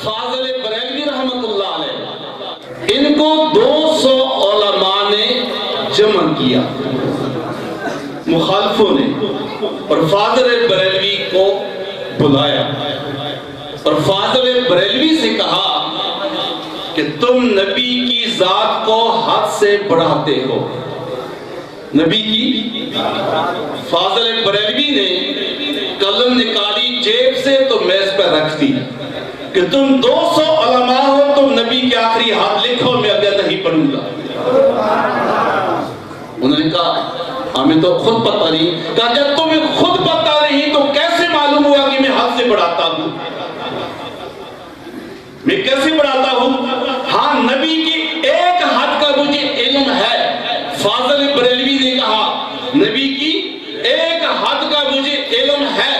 فاضل بریلوی رحمت اللہ علیہ، ان کو 200 علماء نے جمع کیا مخالفوں نے، اور فاضل بریلوی کو بلایا اور فاضل بریلوی سے کہا کہ تم نبی کی ذات کو حد سے بڑھاتے ہو۔ نبی کی، فاضل بریلوی نے قلم نکالی جیب سے تو میز پر رکھ دی کہ تم 200 علماء ہو، تم نبی کی آخری حد لکھو، میں اگر نہیں پڑھوں گا۔ انہوں نے کہا ہمیں تو خود پتہ نہیں۔ کہا جب تمہیں خود پتہ نہیں تو کیسے معلوم ہوا کہ میں حد سے بڑھاتا ہوں؟ میں کیسے بڑھاتا ہوں؟ ہاں، نبی کی ایک حد کا مجھے علم ہے۔ فاضل بریلوی نے کہا نبی کی ایک حد کا مجھے علم ہے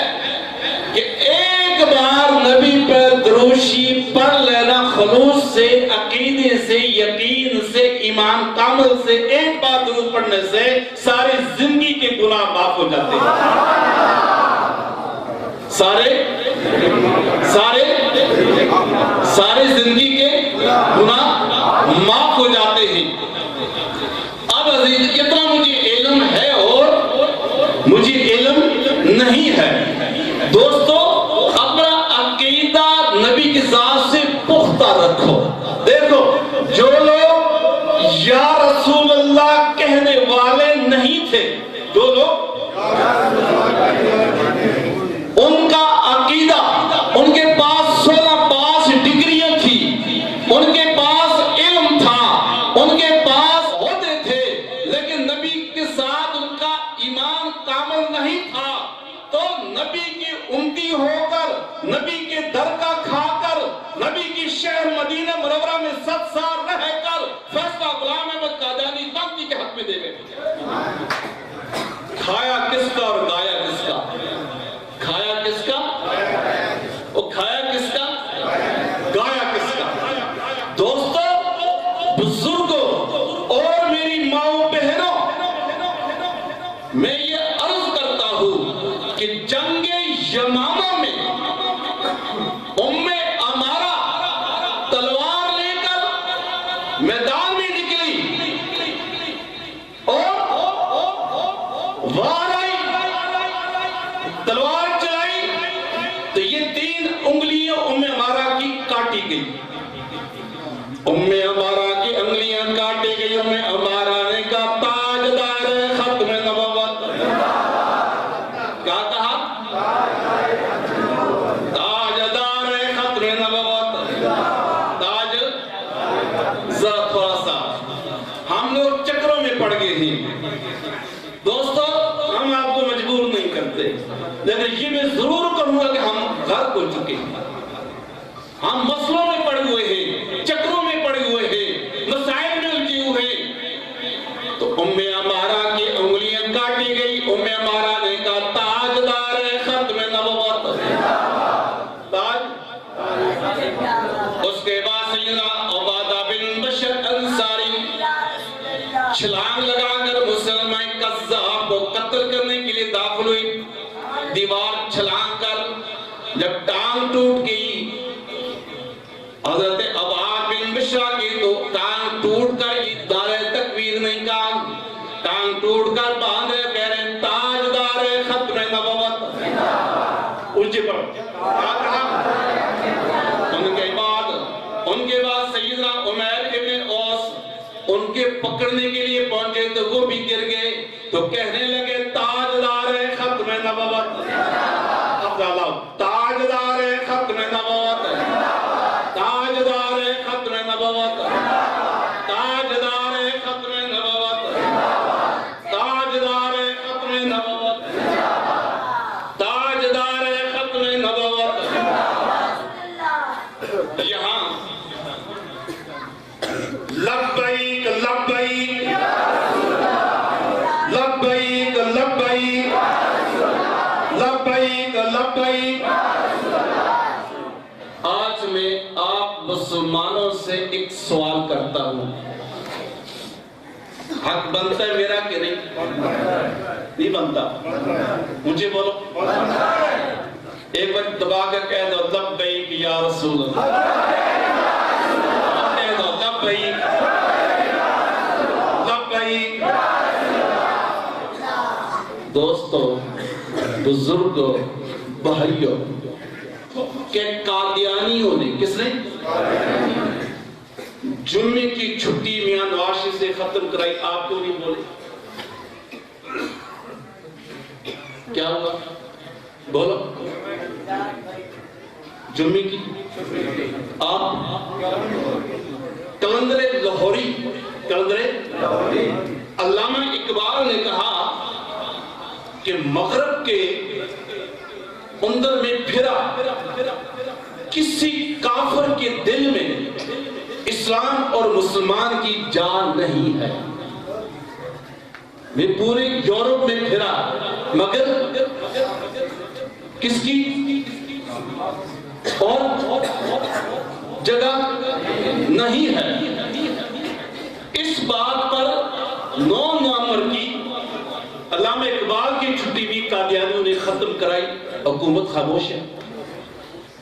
کہ ایک بار نبی پر دروشی پڑھ لینا خلوص سے، عقیدے سے، یقین سے، ایمان کامل سے، ایک بار درود پڑھنے سے سارے زندگی کے گناہ معاف ہو جاتے ہیں۔ سارے زندگی کے گناہ معاف ہو جاتے ہیں۔ اب عزیز، کتنا مجھے علم ہے اور مجھے علم نہیں ہے۔ دوستو، اپنا عقیدہ نبی کی ذات سے پختہ رکھو۔ دیکھو، جو لوگ یا رسول اللہ کہنے والے نہیں تھے، جو لوگ ان کا عقیدہ، ان کے پاس 16 پاس ڈگریاں تھی، ان کے پاس علم تھا، ان کے پاس عہدے تھے، لیکن نبی کے ساتھ ان کا ایمان کامل نہیں تھا، تو نبی کی امتی ہو کر، نبی کے در کا کھا کر، نبی کی شہر مدینہ منورہ میں 7 سال رہ کر فیصلہ غلام احمد قادیانی دانتی کے حق میں دے گئے۔ کھایا کس کا اور گایا کس کا؟ کھایا کس کا؟ اور کھایا کس کا؟ گایا کس کا؟ دوستو، بزرگوں اور میری ماؤں بہنوں، میں یہ عرض کرتا ہوں کہ جنگ یمامہ میں ام امارہ تلوار لے کر میدان میں نکلی اور وار آئی، تلوار چلائی تو یہ 3 انگلیاں ام امارہ کی کاٹی گئی۔ ام امارہ کی انگلیاں کاٹی گئی۔ ام امارہ نے کہا تاجدار ختم نبوت، کیا کہا؟ تاجدار ختم نبوت، تاج، ذرا تھوڑا سا ہم لوگ چکروں میں پڑ گئے ہیں۔ دوستو، ہم آپ کو مجبور نہیں کرتے، لیکن یہ میں ضرور کروں گا کہ ہم غرق ہو چکے ہیں، ہم مسئلوں میں پڑے ہوئے ہیں، چکروں میں پڑے ہوئے ہیں، مسائل میں الجھے ہوئے ہیں۔ تو ام امارہ کی انگلیاں کاٹی گئی۔ ام امارہ نے کہا تاجدار ختم نبوت، تاج۔ اس کے بعد سیدنا عبادہ بن بشر انصاری چھلانگ لگا کر مسلمان کذاب کو قتل کرنے کے لیے داخل ہوئی۔ دیوار چھلانگ کر جب ٹانگ ٹوٹ گئی، حضرت عبادہ بن بشر کی تو ٹانگ ٹوٹ کر دار تکبیر نہیں کہا، ٹانگ ٹوٹ کر باندھے کہہ رہے تاجدار ختم نبوت، الجھے پڑ کیا کہا؟ ان کے بعد سیدنا عمیر ابن اوس ان کے پکڑنے کے لیے پہنچے تو وہ بھی گر گئے، تو کہنے لگے تاجدار ختم نبوت، تاجدار ختم نبوت، تاجدار ختم نبوت، تاجدار ختم نبوت، تاجدار ختم نبوت، تاجدار ختم نبوت۔ یہاں لبیک لبیک لبیک لبیک لبیک لبیک۔ آج میں آپ مسلمانوں سے ایک سوال کرتا ہوں، حق بنتا ہے میرا کہ نہیں بنتا؟ مجھے بولو، ایک وقت دبا کر کہہ دو لبیک یا رسول اللہ۔ بزرگوں بھائیوں کہ قادیانیوں نے، کس نے؟ جمعے کی چھٹی میاں نواز شریف سے ختم کرائی، آپ کیوں نہیں بولے؟ کیا ہوا؟ بولو۔ جمعے کی آپ کلندر لاہوری، علامہ اقبال نے کہا کہ مغرب کے اندر میں پھرا کسی کافر کے دل میں اسلام اور مسلمان کی جان نہیں ہے۔ میں پورے یورپ میں پھرا مگر کس کی اور جگہ نہیں ہے۔ اس بات پر 9 نومبر کی علامہ اقبال کی چھٹی بھی قادیانیوں نے ختم کرائی، حکومت خاموش ہے،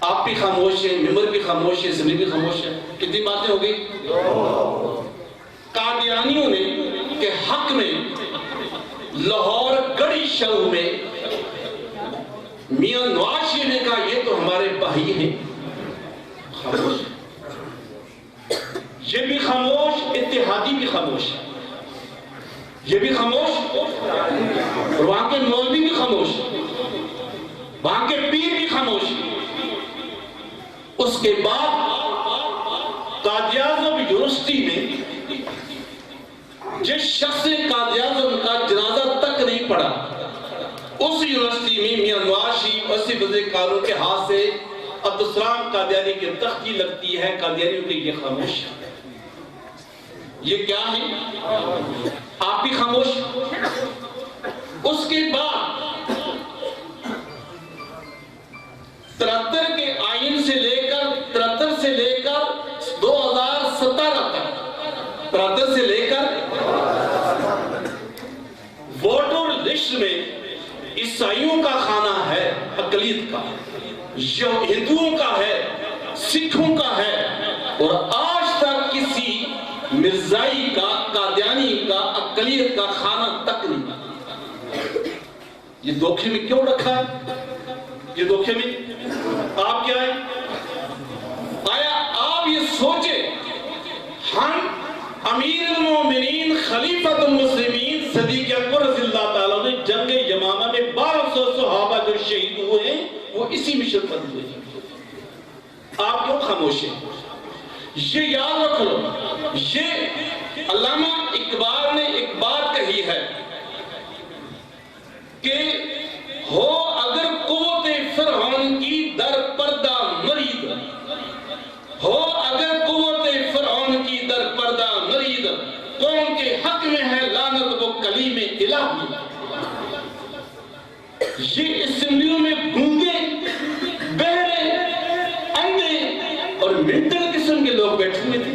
آپ بھی خاموش ہیں، ممبر بھی خاموش ہے، اسمبلی بھی خاموش ہے۔ کتنی باتیں ہو گئی؟ قادیانیوں نے کہ حق میں لاہور گڑی شو میں میاں نواز شریف نے کہا یہ تو ہمارے بھائی ہیں، خاموش، یہ بھی خاموش، اتحادی بھی خاموش، یہ بھی خاموش، اور وہاں کے مولوی بھی خاموش، وہاں کے پیر بھی خاموش۔ اس کے بعد قائد-اعظم یونیورسٹی میں جس شخص نے قائد-اعظم کا جنازہ تک نہیں پڑھا، اس یونیورسٹی میں میاں نواز شریف اسی وزیر قانون کے ہاتھ سے عبدالسلام قادیانی کی تختی لگتی ہے، قادیانیوں کے یہ خاموش۔ یہ کیا ہے؟ آپ بھی خاموش۔ اس کے بعد 73 کے آئین سے لے کر 73 سے لے کر 2017 تک، 73 سے لے کر ووٹر لسٹ میں عیسائیوں کا کھانا ہے، اقلیت کا، ہندوؤں کا ہے، سکھوں کا ہے، اور آج تک کسی مرزائی کا، قادیانی کا، اقلیت کا کھانا تک نہیں۔ یہ دھوکے میں کیوں رکھا ہے؟ یہ دھوکے میں آپ کیا ہے؟ آیا آپ یہ سوچیں، ہم امیر المومنین خلیفۃ المسلمین صدیق اکبر رضی اللہ تعالیٰ نے جنگ یمامہ میں 1200 صحابہ جو شہید ہوئے ہیں وہ اسی مشن پر ہوئے ہیں۔ آپ کیوں خاموش ہیں؟ یہ یاد رکھ لو، یہ علامہ اقبال نے ایک بات کہی ہے کہ ہو اگر قوت فرعون کی در پردہ مرید، ہو اگر قوت فرعون کی در پردہ مرید، قوم کے حق میں ہے لعنت وہ کلیم الہی۔ یہ اسمبلیوں میں گونگے، بہرے، اندھے اور منٹل قسم کے لوگ بیٹھے ہوئے تھے،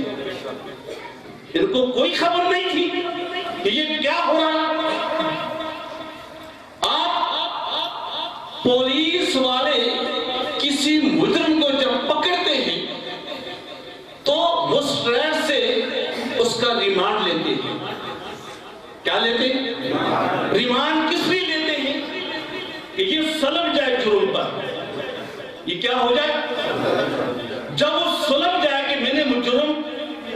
ان کو کوئی خبر نہیں تھی کہ یہ کیا ہو رہا ہے۔ آپ پولیس والے کسی مجرم کو جب پکڑتے ہیں تو مجسٹریٹ سے اس کا ریمانڈ لیتے ہیں۔ کیا لیتے ہیں؟ ریمانڈ کس لیے لیتے ہیں؟ کہ یہ سلب جائے جرم پر، یہ کیا ہو جائے؟ جب وہ سلب جائے کہ میں نے مجرم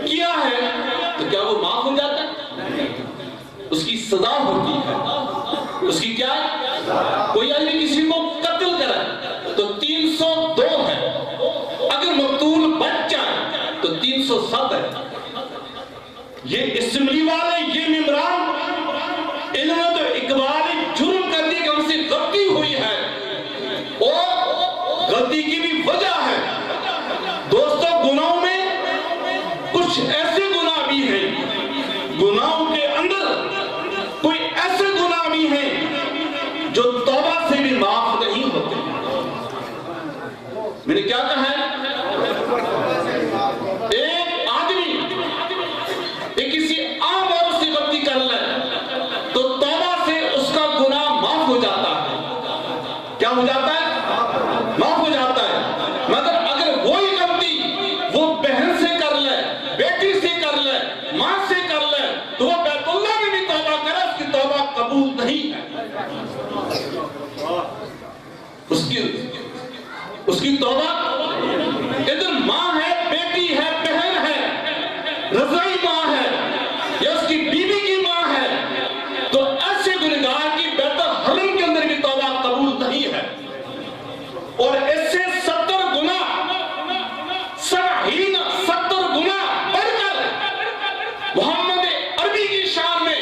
کیا ہے تو کیا وہ معاف ہو جاتا ہے؟ اس کی سزا ہوتی ہے۔ اس کی کیا ہے؟ کوئی آدمی کسی کو قتل کرے تو 302 ہے، اگر مقتول بچ جائے تو 307 ہے۔ یہ اسمبلی والے، یہ ممبران، انہوں نے تو اقبال جرم کر دی کہ ہم سے غلطی ہوئی ہے، اور غلطی کی بھی وجہ ہے۔ دوستو، گناہوں میں کچھ ایسے گناہ بھی ہیں، گناہوں کے اندر کوئی ایسے گناہ بھی ہیں جو توبہ سے بھی معاف نہیں ہوتے۔ میں نے کیا کہا ہے؟ ایک آدمی کسی عام عورت سے غلطی کر لے تو توبہ سے اس کا گناہ معاف ہو جاتا ہے۔ کیا ہو جاتا ہے؟ معاف ہو جاتا ہے۔ مگر اگر وہی غلطی وہ بہن سے کر لے، بیٹی سے کر لے، ماں سے کر لے تو وہ بیت اللہ میں بھی توبہ کرے، اس کی توبہ قبول نہیں ہے۔ اس کی توبہ ادھر ماں ہے، بیٹی ہے، بہن ہے، رضائی ماں ہے یا اس کی بیوی کی ماں ہے، تو ایسے گنہگار کی بیت الحرم کے اندر بھی توبہ قبول نہیں ہے، اور اس سے 70 گنا 70 گنا بڑھ کر محمد عربی کی شان میں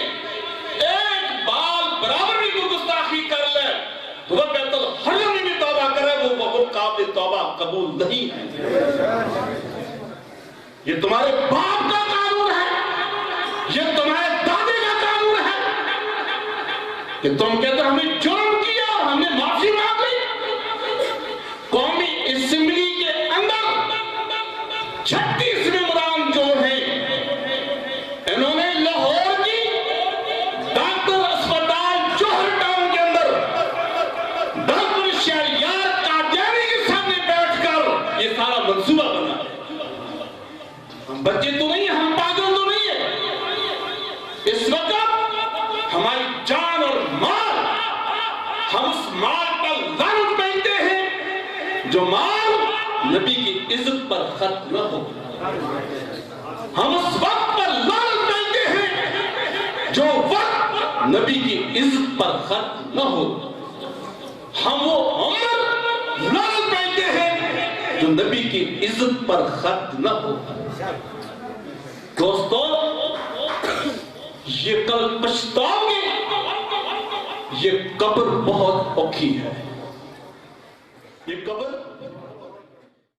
ایک بال برابر بھی کوئی گستاخی کر لے تو وہ بیت الحرم میں بھی توبہ کرے، وہ قابل توبہ قبول نہیں ہے۔ یہ تمہارے باپ کا قانون ہے، یہ تمہارے دادے کا قانون ہے کہ تم کہتے ہمیں جرم کیا اور ہم نے معافی مانگ لی۔ قومی اسمبلی کے اندر 36 ممبران جو ہیں، انہوں نے لاہور کی ڈاکٹر اسپتال جوہر ٹاؤن کے اندر ڈاکٹر شہریار قادیانی کے سامنے بیٹھ کر یہ سارا منصوبہ بنا ہے۔ ہم بچے تو نہیں ہیں، ہم پاگل تو نہیں ہیں، اس وقت ہماری جان اور مال، ہم اس مال پر لعنت پہنتے ہیں جو مال نبی کی عزت پر خرچ نہ ہو۔ ہم اس وقت پر لعنت پہنتے ہیں جو وقت نبی کی عزت پر خرچ نہ ہو۔ ہم وہ عمر لعنت پہنتے ہیں جو نبی کی عزت پر خرچ نہ ہو۔ دوستو، یہ کل پچھتاؤ گے، یہ قبر بہت اوکھی ہے، یہ قبر